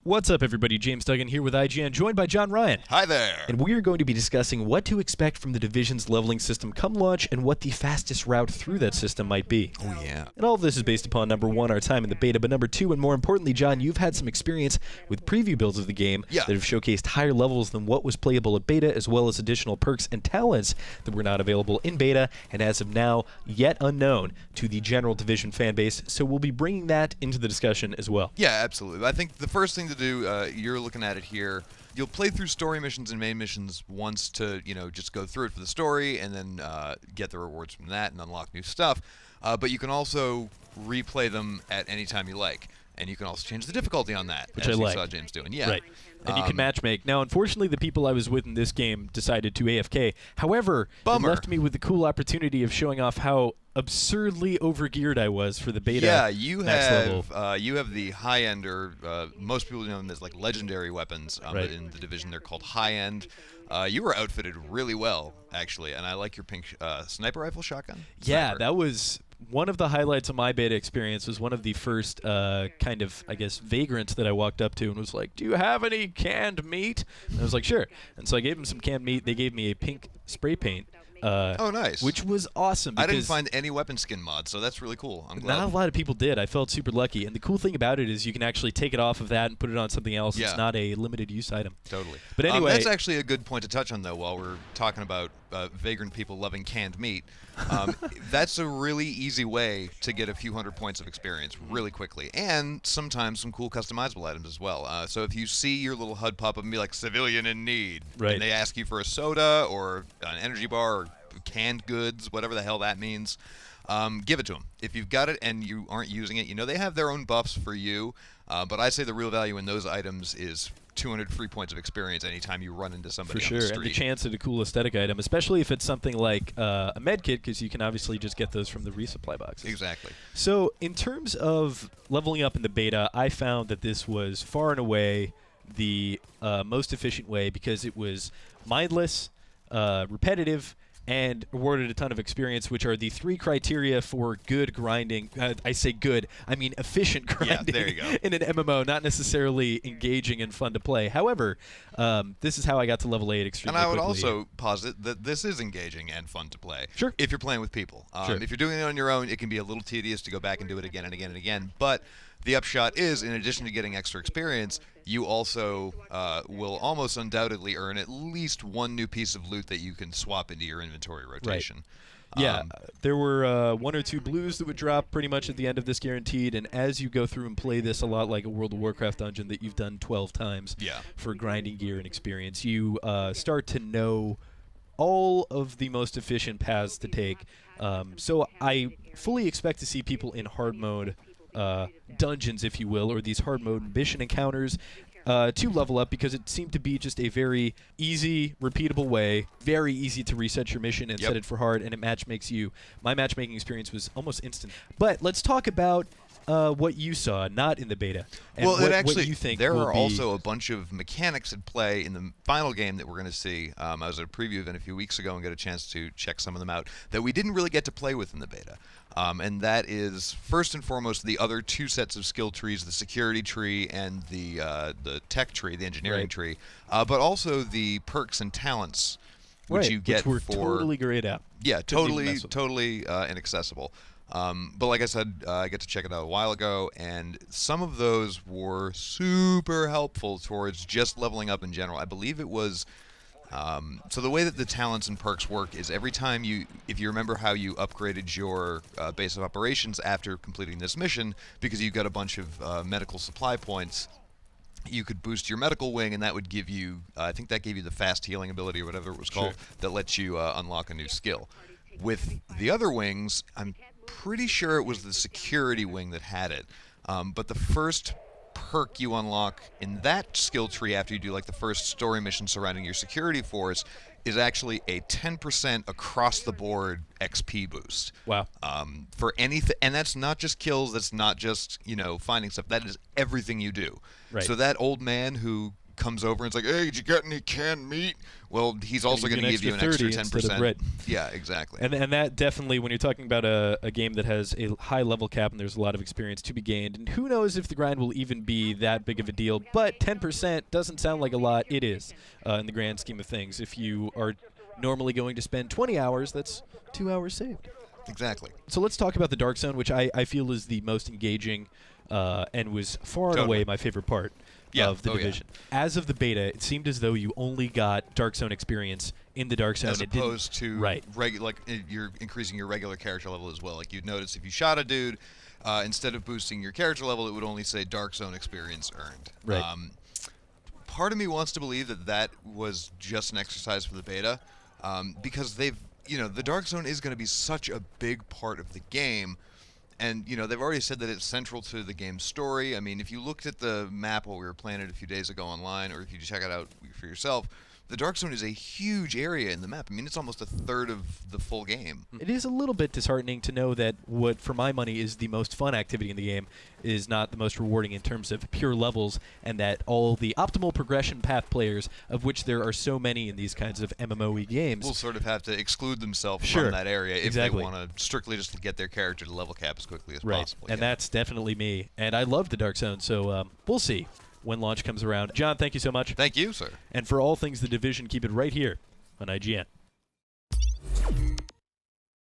What's up, everybody? James Duggan here with IGN, joined by John Ryan. Hi there. And we are going to be discussing what to expect from the Division's leveling system come launch and what the fastest route through that system might be. Oh, yeah. And all of this is based upon, number one, our time in the beta, but number two, and more importantly, John, you've had some experience with preview builds of the game that have showcased higher levels than what was playable at beta, as well as additional perks and talents that were not available in beta, and as of now, yet unknown to the general Division fan base. So we'll be bringing that into the discussion as well. Yeah, absolutely. I think the first thing to do, you're looking at it here, you'll play through story missions and main missions once to, just go through it for the story and then get the rewards from that and unlock new stuff. But you can also replay them at any time you like. And you can also change the difficulty on that, which as I you like. saw James doing. Yeah. Right. And you can matchmake. Now, unfortunately, the people I was with in this game decided to AFK. However, it left me with the cool opportunity of showing off how absurdly overgeared I was for the beta. Yeah, you level. You have the high end, or most people know them as like legendary weapons. But in the Division, they're called high end. You were outfitted really well, actually, and I like your pink sniper rifle shotgun. Yeah, that was one of the highlights of my beta experience. Was one of the first kind of, I guess, vagrants that I walked up to and was like, "Do you have any canned meat?" And I was like, "Sure." And so I gave them some canned meat. They gave me a pink spray paint. Oh, nice. Which was awesome. I didn't find any weapon skin mods, so that's really cool. I'm glad. Not a lot of people did. I felt super lucky. And the cool thing about it is you can actually take it off of that and put it on something else. Yeah. It's not a limited use item. Totally. But anyway, that's actually a good point to touch on, though, while we're talking about vagrant people loving canned meat. That's a really easy way to get a few hundred points of experience really quickly, and sometimes some cool customizable items as well. So if you see your little HUD pop up and be like, "Civilian in need," and they ask you for a soda or an energy bar or canned goods, whatever the hell that means, give it to them. If you've got it and you aren't using it, they have their own buffs for you, but I say the real value in those items is 200 free points of experience anytime you run into somebody for on the sure, street. and the chance at a cool aesthetic item, especially if it's something like a med kit, because you can obviously just get those from the resupply boxes. Exactly. So in terms of leveling up in the beta, I found that this was far and away the most efficient way because it was mindless, repetitive, and awarded a ton of experience, which are the three criteria for good grinding. I say good, I mean efficient grinding there you go. in an MMO, not necessarily engaging and fun to play. However, this is how I got to level 8 extremely quickly. And I would quickly. also posit that this is engaging and fun to play. Sure. If you're playing with people. If you're doing it on your own, it can be a little tedious to go back and do it again and again and again. But the upshot is, in addition to getting extra experience, you also will almost undoubtedly earn at least one new piece of loot that you can swap into your inventory rotation. Right. Yeah, there were one or two blues that would drop pretty much at the end of this guaranteed, and as you go through and play this a lot like a World of Warcraft dungeon that you've done 12 times for grinding gear and experience, you start to know all of the most efficient paths to take. So I fully expect to see people in hard mode dungeons, if you will, or these hard mode mission encounters to level up, because it seemed to be just a very easy, repeatable way, very easy to reset your mission and set it for hard, and it matchmakes you. My matchmaking experience was almost instant. But let's talk about what you saw, not in the beta. And well, what you think there will are be also a bunch of mechanics at play in the final game that we're going to see. I was at a preview event a few weeks ago and got a chance to check some of them out that we didn't really get to play with in the beta. And that is, first and foremost, the other two sets of skill trees, the security tree and the tech tree, the engineering tree, but also the perks and talents, which you get which we're for totally great at. Yeah, totally inaccessible. But like I said, I got to check it out a while ago, and some of those were super helpful towards just leveling up in general. I believe it was... so the way that the talents and perks work is every time if you remember how you upgraded your base of operations after completing this mission, because you got a bunch of medical supply points, you could boost your medical wing, and that would give you, I think that gave you the fast healing ability or whatever it was called, that lets you unlock a new skill. With the other wings, I'm pretty sure it was the security wing that had it, but the first perk you unlock in that skill tree after you do like the first story mission surrounding your security force is actually a 10% across the board XP boost. Wow. For anything, and that's not just kills, that's not just, finding stuff, that is everything you do. Right. So that old man who comes over and it's like, hey, did you get any canned meat? Well, he's also going to give you an extra 10%. Right. Yeah, exactly. And that definitely, when you're talking about a game that has a high level cap and there's a lot of experience to be gained, and who knows if the grind will even be that big of a deal, but 10% doesn't sound like a lot. It is, in the grand scheme of things. If you are normally going to spend 20 hours, that's 2 hours saved. Exactly. So let's talk about the Dark Zone, which I feel is the most engaging and was far and away my favorite part of the Division. Yeah. As of the beta, it seemed as though you only got Dark Zone experience in the Dark Zone. As opposed to like you're increasing your regular character level as well. Like you'd notice if you shot a dude, instead of boosting your character level, it would only say Dark Zone experience earned. Right. Part of me wants to believe that that was just an exercise for the beta, because they've, the Dark Zone is going to be such a big part of the game. And, they've already said that it's central to the game's story. I mean, if you looked at the map while we were playing it a few days ago online, or if you check it out for yourself, the Dark Zone is a huge area in the map. I mean, it's almost a third of the full game. It is a little bit disheartening to know that what, for my money, is the most fun activity in the game is not the most rewarding in terms of pure levels, and that all the optimal progression path players, of which there are so many in these kinds of MMOE games, will sort of have to exclude themselves from that area if they want to strictly just get their character to level cap as quickly as possible. And that's definitely me. And I love the Dark Zone, so we'll see when launch comes around. John, thank you so much. Thank you, sir. And for all things The Division, keep it right here on IGN.